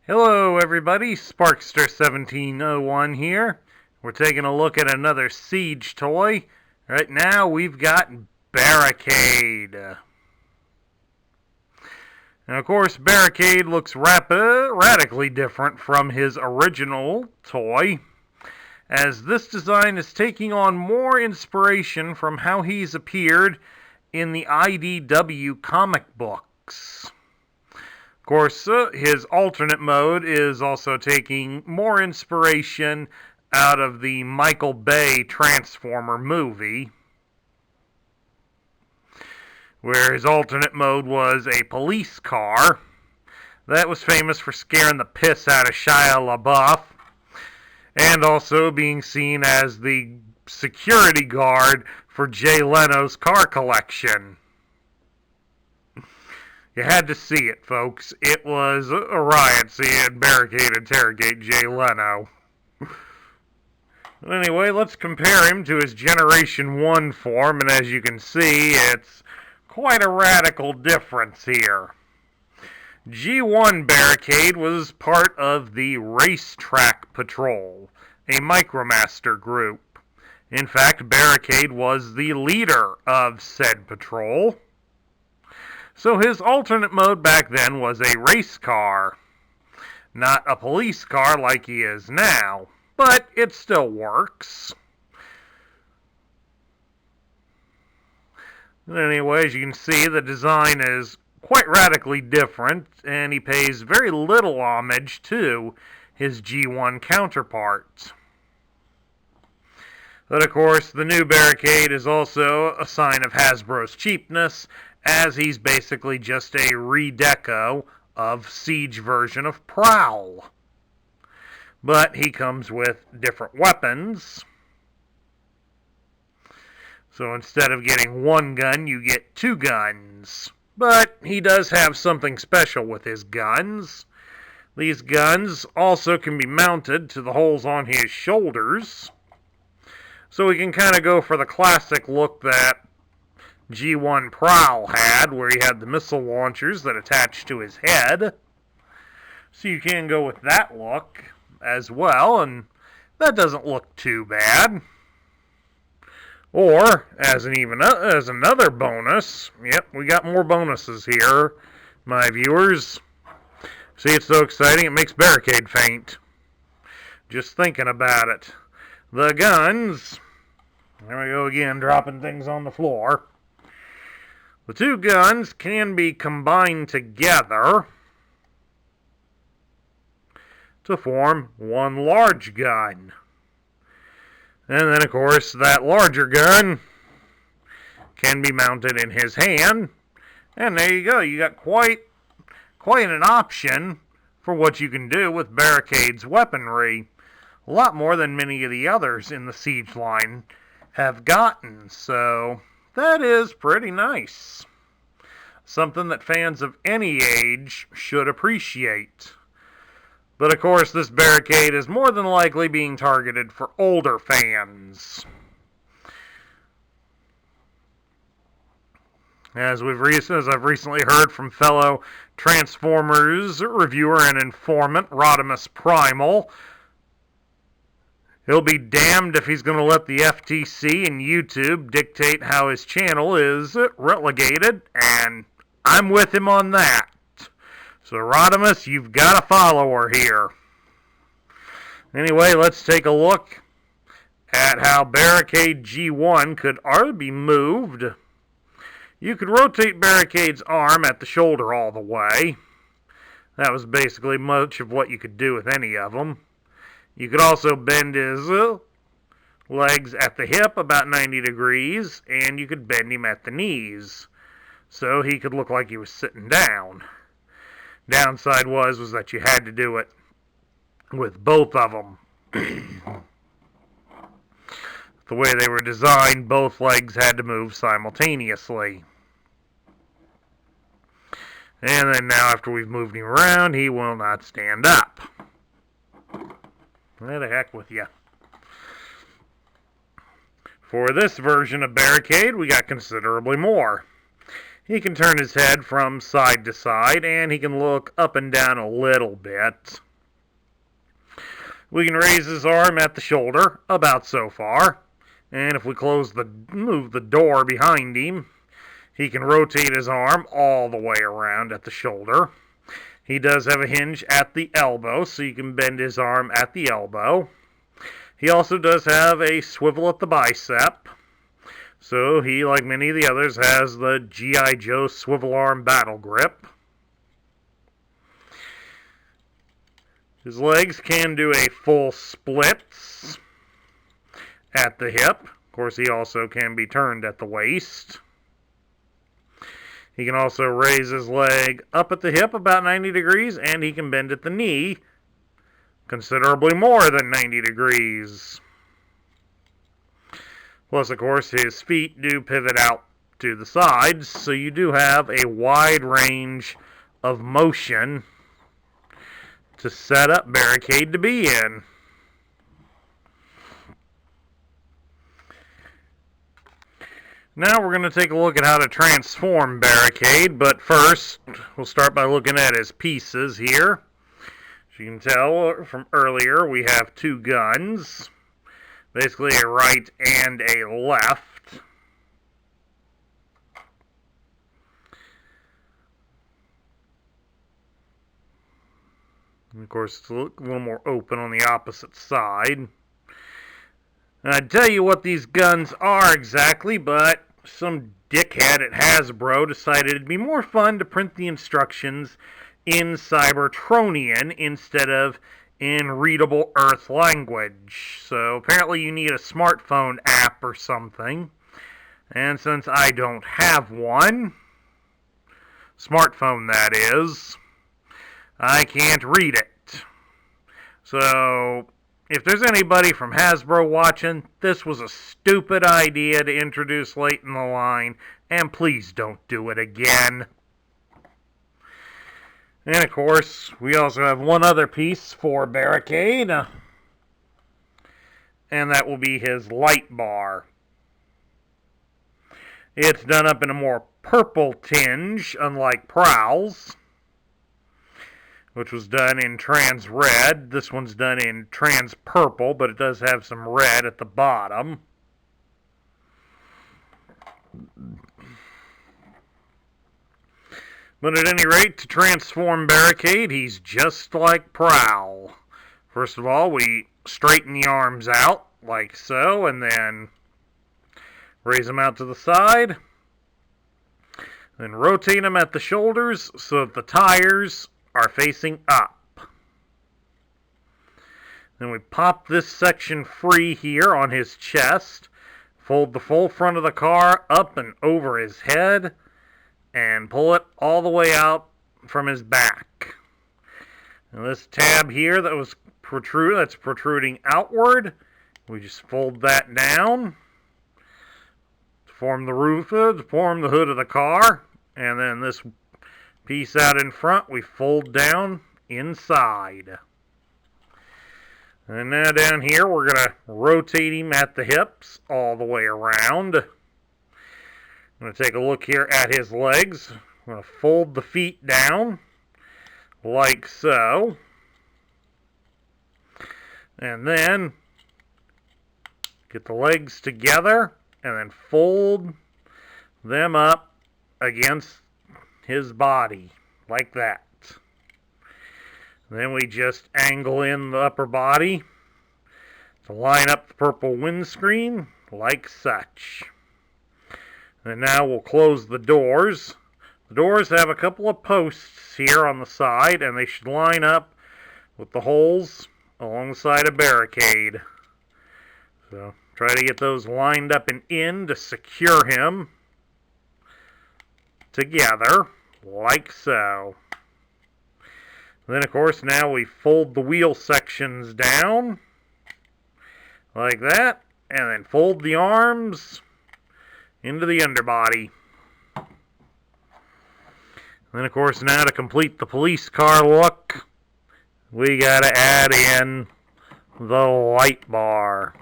Hello everybody, Sparkster1701 here. We're taking a look at another Siege toy. Right now we've got Barricade. And of course Barricade looks radically different from his original toy, as this design is taking on more inspiration from how he's appeared in the IDW comic books. Of course, his alternate mode is also taking more inspiration out of the Michael Bay Transformer movie, where his alternate mode was a police car that was famous for scaring the piss out of Shia LaBeouf, and also being seen as the security guard for Jay Leno's car collection. You had to see it, folks. It was a riot seeing Barricade interrogate Jay Leno. Anyway, let's compare him to his Generation 1 form, and as you can see, it's quite a radical difference here. G1 Barricade was part of the Racetrack Patrol, a Micromaster group. In fact, Barricade was the leader of said patrol. So his alternate mode back then was a race car, not a police car like he is now, but it still works. Anyway, as you can see, the design is quite radically different, and he pays very little homage to his G1 counterpart. But of course, the new Barricade is also a sign of Hasbro's cheapness, as he's basically just a redeco of Siege version of Prowl. But he comes with different weapons. So instead of getting one gun, you get two guns. But he does have something special with his guns. These guns also can be mounted to the holes on his shoulders. So we can kind of go for the classic look that G1 Prowl had, where he had the missile launchers that attached to his head. So you can go with that look as well, and that doesn't look too bad. Or, as another bonus, yep, we got more bonuses here, my viewers. See, it's so exciting, it makes Barricade faint. Just thinking about it. The guns, there we go again, dropping things on the floor. The two guns can be combined together to form one large gun. And then, of course, that larger gun can be mounted in his hand. And there you go. You got quite an option for what you can do with Barricade's weaponry. A lot more than many of the others in the Siege line have gotten. So that is pretty nice. Something that fans of any age should appreciate. But of course, this Barricade is more than likely being targeted for older fans. As I've recently heard from fellow Transformers reviewer and informant, Rodimus Primal, he'll be damned if he's going to let the FTC and YouTube dictate how his channel is relegated, and I'm with him on that. So Rodimus, you've got a follower here. Anyway, let's take a look at how Barricade G1 could be moved. You could rotate Barricade's arm at the shoulder all the way. That was basically much of what you could do with any of them. You could also bend his legs at the hip about 90 degrees, and you could bend him at the knees, so he could look like he was sitting down. Downside was that you had to do it with both of them. The way they were designed, both legs had to move simultaneously. And then now, after we've moved him around, he will not stand up. Where the heck with you. For this version of Barricade, we got considerably more. He can turn his head from side to side, and he can look up and down a little bit. We can raise his arm at the shoulder, about so far. And if we move the door behind him, he can rotate his arm all the way around at the shoulder. He does have a hinge at the elbow, so you can bend his arm at the elbow. He also does have a swivel at the bicep. So he, like many of the others, has the G.I. Joe swivel arm battle grip. His legs can do a full splits at the hip. Of course, he also can be turned at the waist. He can also raise his leg up at the hip about 90 degrees, and he can bend at the knee considerably more than 90 degrees. Plus, of course, his feet do pivot out to the sides, so you do have a wide range of motion to set up Barricade to be in. Now we're going to take a look at how to transform Barricade, but first we'll start by looking at his pieces here. As you can tell from earlier, we have two guns, basically a right and a left. And of course, it's a little more open on the opposite side. And I'd tell you what these guns are exactly, but some dickhead at Hasbro decided it'd be more fun to print the instructions in Cybertronian instead of in readable Earth language. So apparently you need a smartphone app or something. And since I don't have one, smartphone that is, I can't read it. So if there's anybody from Hasbro watching, this was a stupid idea to introduce late in the line, and please don't do it again. And of course, we also have one other piece for Barricade, and that will be his Lightbar. It's done up in a more purple tinge, unlike Prowl's, which was done in trans red. This one's done in trans purple, but it does have some red at the bottom. But at any rate, to transform Barricade, he's just like Prowl. First of all, we straighten the arms out, like so, and then raise them out to the side. Then rotate them at the shoulders so that the tires are facing up. Then we pop this section free here on his chest, fold the full front of the car up and over his head, and pull it all the way out from his back. And this tab here that's protruding outward, we just fold that down to form the hood of the car, and then this piece out in front, we fold down inside. And now down here, we're going to rotate him at the hips all the way around. I'm going to take a look here at his legs. I'm going to fold the feet down, like so. And then get the legs together, and then fold them up against his body, like that. Then we just angle in the upper body to line up the purple windscreen, like such. And now we'll close the doors. The doors have a couple of posts here on the side, and they should line up with the holes along the side of Barricade. So try to get those lined up and in to secure him together, like so. Then, of course, now we fold the wheel sections down, like that, and then fold the arms into the underbody. And then, of course, now to complete the police car look, we gotta add in the Lightbar.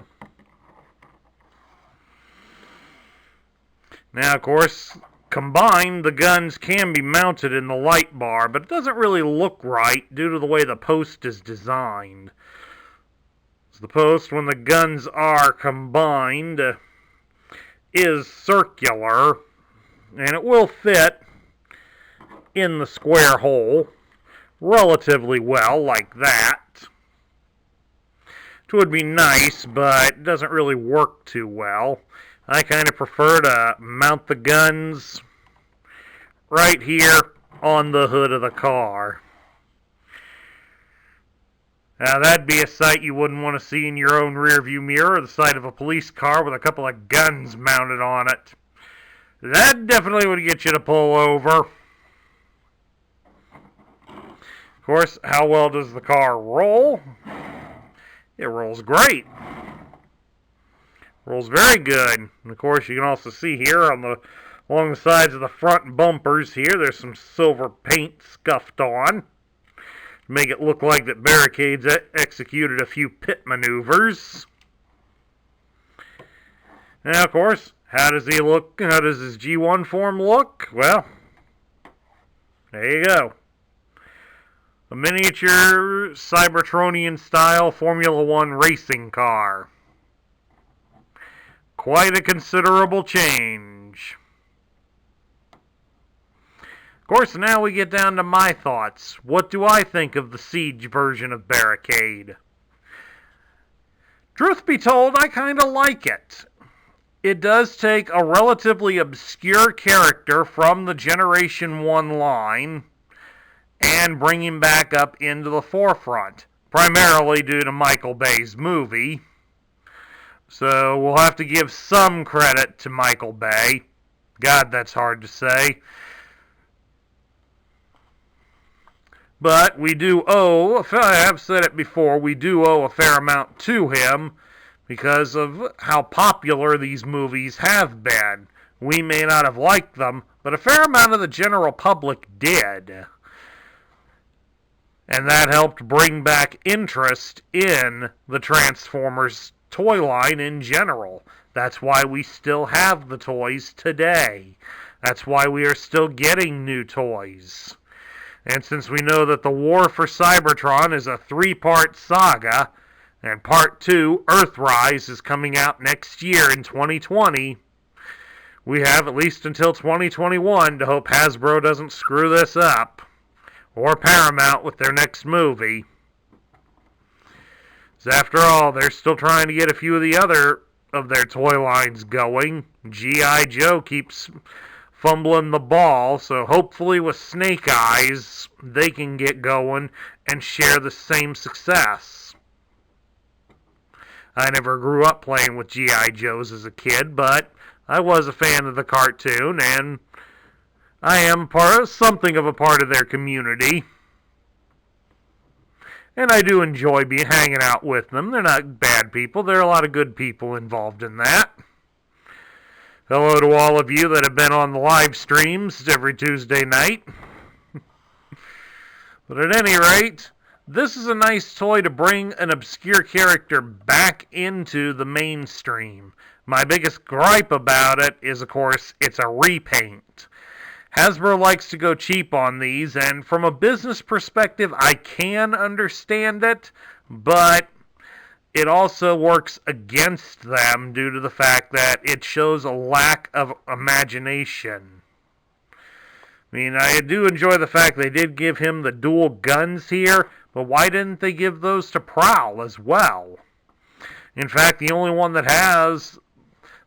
Now, of course, combined, the guns can be mounted in the Lightbar, but it doesn't really look right due to the way the post is designed. So the post, when the guns are combined, is circular, and it will fit in the square hole relatively well, like that. It would be nice, but it doesn't really work too well. I kind of prefer to mount the guns right here on the hood of the car. Now, that'd be a sight you wouldn't want to see in your own rearview mirror, the side of a police car with a couple of guns mounted on it. That definitely would get you to pull over. Of course, how well does the car roll? It rolls great. Rolls very good. And of course, you can also see here along the sides of the front bumpers here, there's some silver paint scuffed on. Make it look like that Barricade's executed a few pit maneuvers. Now, of course, how does he look? How does his G1 form look? Well, there you go. A miniature Cybertronian-style Formula One racing car. Quite a considerable change. Of course, now we get down to my thoughts. What do I think of the Siege version of Barricade? Truth be told, I kind of like it. It does take a relatively obscure character from the Generation 1 line and bring him back up into the forefront, primarily due to Michael Bay's movie. So we'll have to give some credit to Michael Bay. God, that's hard to say. But we do owe, I have said it before, we do owe a fair amount to him because of how popular these movies have been. We may not have liked them, but a fair amount of the general public did. And that helped bring back interest in the Transformers toy line in general. That's why we still have the toys today. That's why we are still getting new toys. And since we know that the War for Cybertron is a 3-part saga, and Part 2, Earthrise, is coming out next year in 2020, we have at least until 2021 to hope Hasbro doesn't screw this up. Or Paramount with their next movie. So after all, they're still trying to get a few of the other of their toy lines going. G.I. Joe keeps fumbling the ball, so hopefully with Snake Eyes, they can get going and share the same success. I never grew up playing with G.I. Joes as a kid, but I was a fan of the cartoon, and I am something of a part of their community. And I do enjoy hanging out with them. They're not bad people. There are a lot of good people involved in that. Hello to all of you that have been on the live streams every Tuesday night. But at any rate, this is a nice toy to bring an obscure character back into the mainstream. My biggest gripe about it is, of course, it's a repaint. Hasbro likes to go cheap on these, and from a business perspective, I can understand it, but it also works against them due to the fact that it shows a lack of imagination. I mean, I do enjoy the fact they did give him the dual guns here, but why didn't they give those to Prowl as well? In fact, the only one that has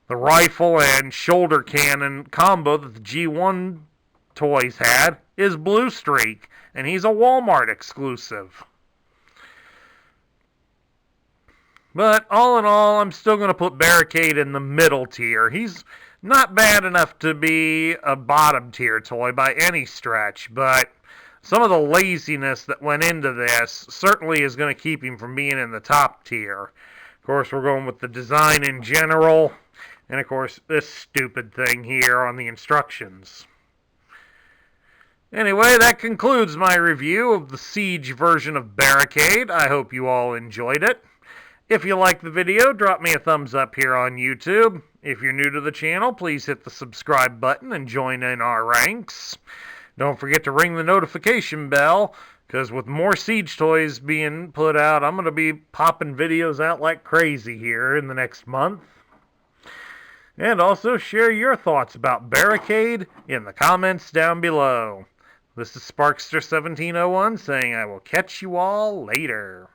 the rifle and shoulder cannon combo that the G1 toys had is Blue Streak, and he's a Walmart exclusive. But all in all, I'm still going to put Barricade in the middle tier. He's not bad enough to be a bottom tier toy by any stretch, but some of the laziness that went into this certainly is going to keep him from being in the top tier. Of course, we're going with the design in general, and of course, this stupid thing here on the instructions. Anyway, that concludes my review of the Siege version of Barricade. I hope you all enjoyed it. If you like the video, drop me a thumbs up here on YouTube. If you're new to the channel, please hit the subscribe button and join in our ranks. Don't forget to ring the notification bell, because with more Siege toys being put out, I'm going to be popping videos out like crazy here in the next month. And also share your thoughts about Barricade in the comments down below. This is Sparkster1701 saying I will catch you all later.